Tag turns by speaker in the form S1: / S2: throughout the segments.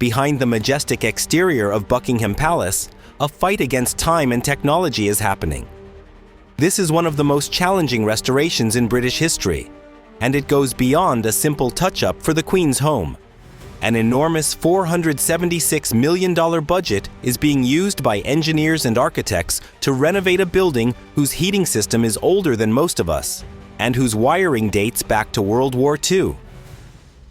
S1: Behind the majestic exterior of Buckingham Palace, a fight against time and technology is happening. This is one of the most challenging restorations in British history, and it goes beyond a simple touch-up for the Queen's home. An enormous $476 million budget is being used by engineers and architects to renovate a building whose heating system is older than most of us, and whose wiring dates back to World War II.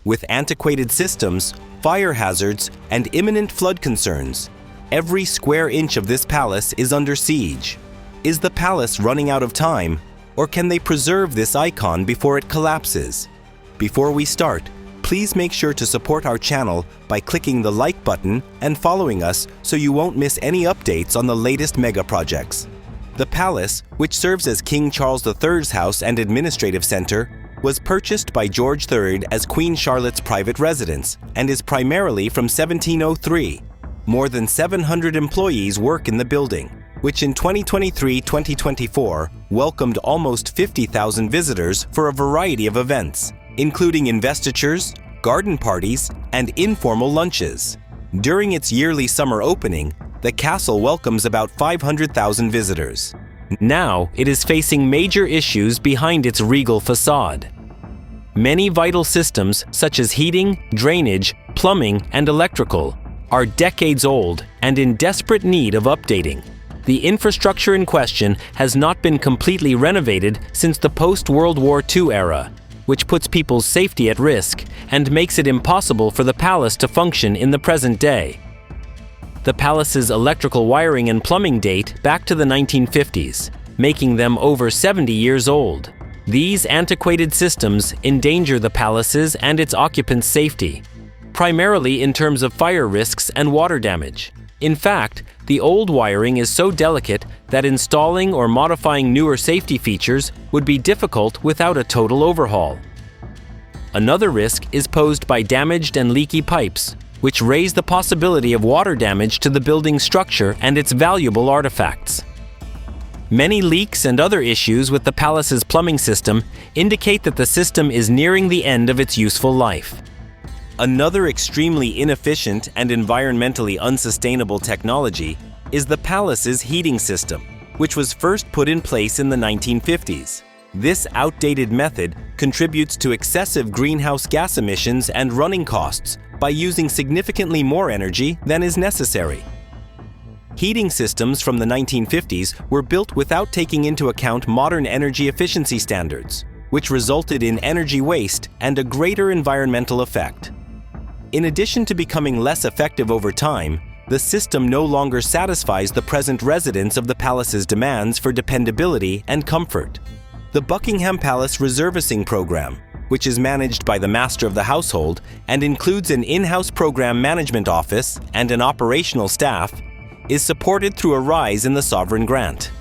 S1: With antiquated systems, fire hazards, and imminent flood concerns, every square inch of this palace is under siege. Is the palace running out of time, or can they preserve this icon before it collapses? Before we start, please make sure to support our channel by clicking the like button and following us so you won't miss any updates on the latest mega projects. The palace, which serves as King Charles III's house and administrative center, was purchased by George III as Queen Charlotte's private residence and is primarily from 1703. More than 700 employees work in the building, which in 2023-2024 welcomed almost 50,000 visitors for a variety of events, including investitures, garden parties, and informal lunches. During its yearly summer opening, the castle welcomes about 500,000 visitors. Now, it is facing major issues behind its regal facade. Many vital systems, such as heating, drainage, plumbing, and electrical, are decades old and in desperate need of updating. The infrastructure in question has not been completely renovated since the post-World War II era, which puts people's safety at risk and makes it impossible for the palace to function in the present day. The palace's electrical wiring and plumbing date back to the 1950s, making them over 70 years old. These antiquated systems endanger the palace's and its occupants' safety, primarily in terms of fire risks and water damage. In fact, the old wiring is so delicate that installing or modifying newer safety features would be difficult without a total overhaul. Another risk is posed by damaged and leaky pipes, which raise the possibility of water damage to the building's structure and its valuable artifacts. Many leaks and other issues with the palace's plumbing system indicate that the system is nearing the end of its useful life. Another extremely inefficient and environmentally unsustainable technology is the palace's heating system, which was first put in place in the 1950s. This outdated method contributes to excessive greenhouse gas emissions and running costs by using significantly more energy than is necessary. Heating systems from the 1950s were built without taking into account modern energy efficiency standards, which resulted in energy waste and a greater environmental effect. In addition to becoming less effective over time, the system no longer satisfies the present residents of the palace's demands for dependability and comfort. The Buckingham Palace Reservicing Program, which is managed by the Master of the Household and includes an in-house program management office and an operational staff, is supported through a rise in the sovereign grant.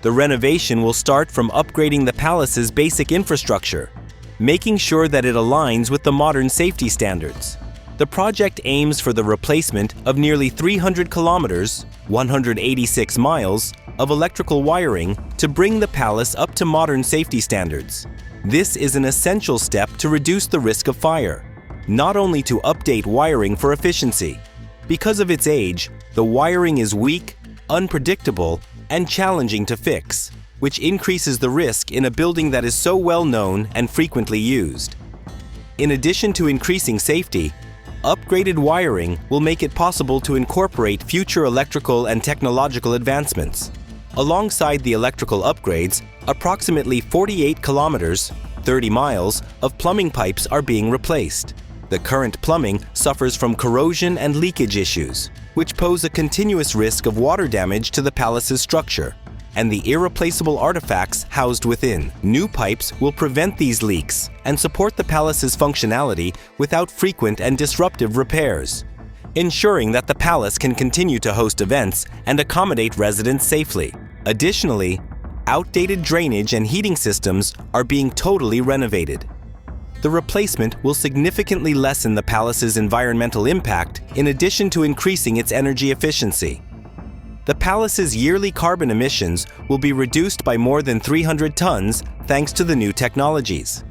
S1: The renovation will start from upgrading the palace's basic infrastructure, making sure that it aligns with the modern safety standards. The project aims for the replacement of nearly 300 kilometers, 186 miles, of electrical wiring to bring the palace up to modern safety standards. This is an essential step to reduce the risk of fire, not only to update wiring for efficiency. Because of its age, the wiring is weak, unpredictable, and challenging to fix, which increases the risk in a building that is so well known and frequently used. In addition to increasing safety, upgraded wiring will make it possible to incorporate future electrical and technological advancements. Alongside the electrical upgrades, approximately 48 kilometers, 30 miles, of plumbing pipes are being replaced. The current plumbing suffers from corrosion and leakage issues, which pose a continuous risk of water damage to the palace's structure and the irreplaceable artifacts housed within. New pipes will prevent these leaks and support the palace's functionality without frequent and disruptive repairs, ensuring that the palace can continue to host events and accommodate residents safely. Additionally, outdated drainage and heating systems are being totally renovated. The replacement will significantly lessen the palace's environmental impact in addition to increasing its energy efficiency. The palace's yearly carbon emissions will be reduced by more than 300 tons thanks to the new technologies.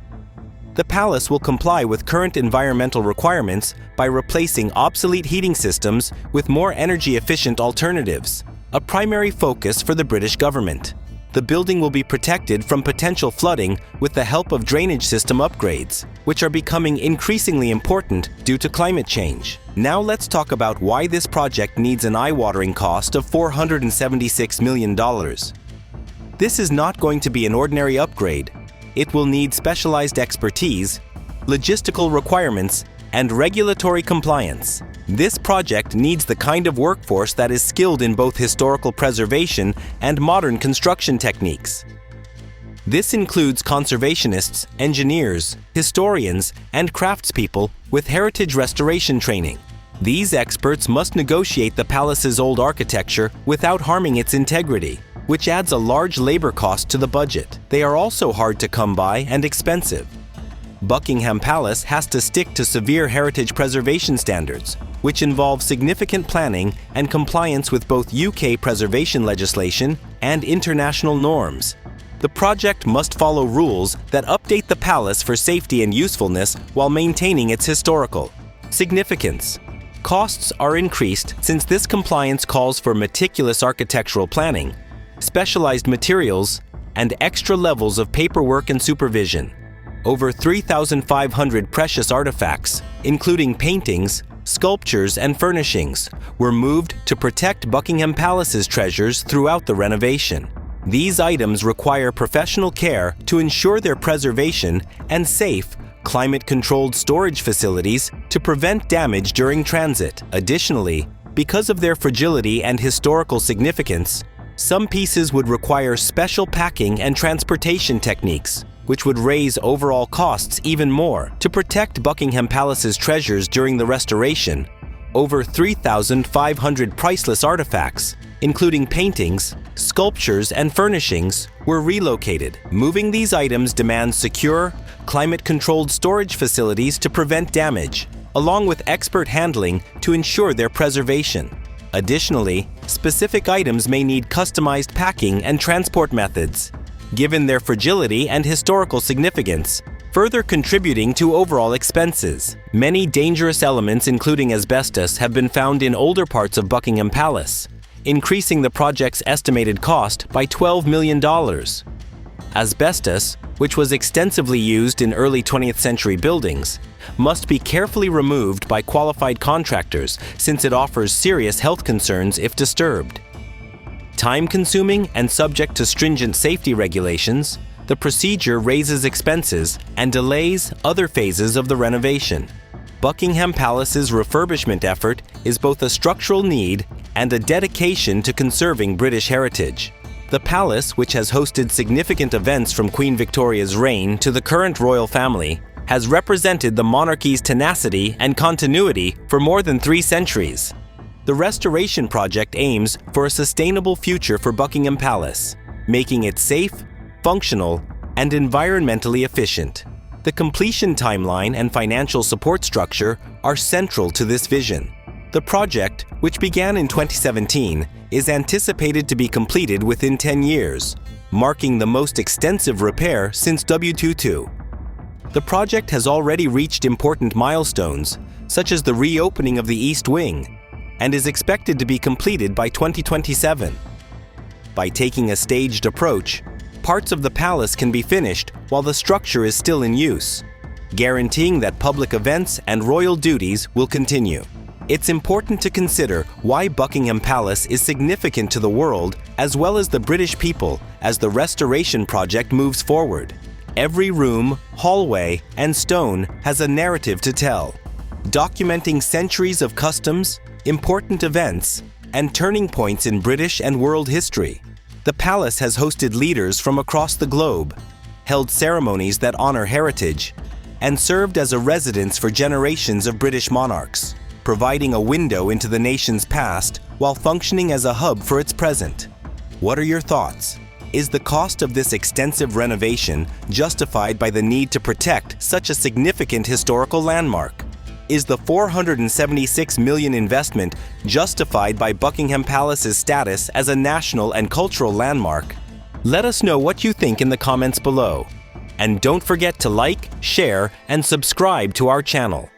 S1: The palace will comply with current environmental requirements by replacing obsolete heating systems with more energy-efficient alternatives, a primary focus for the British government. The building will be protected from potential flooding with the help of drainage system upgrades, which are becoming increasingly important due to climate change. Now let's talk about why this project needs an eye-watering cost of $476 million. This is not going to be an ordinary upgrade. It will need specialized expertise, logistical requirements, and regulatory compliance. This project needs the kind of workforce that is skilled in both historical preservation and modern construction techniques. This includes conservationists, engineers, historians, and craftspeople with heritage restoration training. These experts must negotiate the palace's old architecture without harming its integrity, which adds a large labor cost to the budget. They are also hard to come by and expensive. Buckingham Palace has to stick to severe heritage preservation standards, which involve significant planning and compliance with both UK preservation legislation and international norms. The project must follow rules that update the palace for safety and usefulness while maintaining its historical significance. Costs are increased since this compliance calls for meticulous architectural planning, specialized materials, and extra levels of paperwork and supervision. Over 3,500 precious artifacts, including paintings, sculptures, and furnishings, were moved to protect Buckingham Palace's treasures throughout the renovation. These items require professional care to ensure their preservation and safe, climate-controlled storage facilities to prevent damage during transit. Additionally, because of their fragility and historical significance, some pieces would require special packing and transportation techniques, which would raise overall costs even more. To protect Buckingham Palace's treasures during the restoration, over 3,500 priceless artifacts, including paintings, sculptures, and furnishings, were relocated. Moving these items demands secure, climate-controlled storage facilities to prevent damage, along with expert handling to ensure their preservation. Additionally, specific items may need customized packing and transport methods, given their fragility and historical significance, further contributing to overall expenses. Many dangerous elements, including asbestos, have been found in older parts of Buckingham Palace, increasing the project's estimated cost by $12 million. Asbestos, which was extensively used in early 20th century buildings, must be carefully removed by qualified contractors since it offers serious health concerns if disturbed. Time-consuming and subject to stringent safety regulations, the procedure raises expenses and delays other phases of the renovation. Buckingham Palace's refurbishment effort is both a structural need and a dedication to conserving British heritage. The palace, which has hosted significant events from Queen Victoria's reign to the current royal family, has represented the monarchy's tenacity and continuity for more than 3 centuries. The restoration project aims for a sustainable future for Buckingham Palace, making it safe, functional, and environmentally efficient. The completion timeline and financial support structure are central to this vision. The project, which began in 2017, is anticipated to be completed within 10 years, marking the most extensive repair since WTO. The project has already reached important milestones, such as the reopening of the East Wing, and is expected to be completed by 2027. By taking a staged approach, parts of the palace can be finished while the structure is still in use, guaranteeing that public events and royal duties will continue. It's important to consider why Buckingham Palace is significant to the world as well as the British people as the restoration project moves forward. Every room, hallway, and stone has a narrative to tell, documenting centuries of customs, important events, and turning points in British and world history. The palace has hosted leaders from across the globe, held ceremonies that honor heritage, and served as a residence for generations of British monarchs, providing a window into the nation's past while functioning as a hub for its present. What are your thoughts? Is the cost of this extensive renovation justified by the need to protect such a significant historical landmark? Is the $476 million investment justified by Buckingham Palace's status as a national and cultural landmark? Let us know what you think in the comments below. And don't forget to like, share, and subscribe to our channel.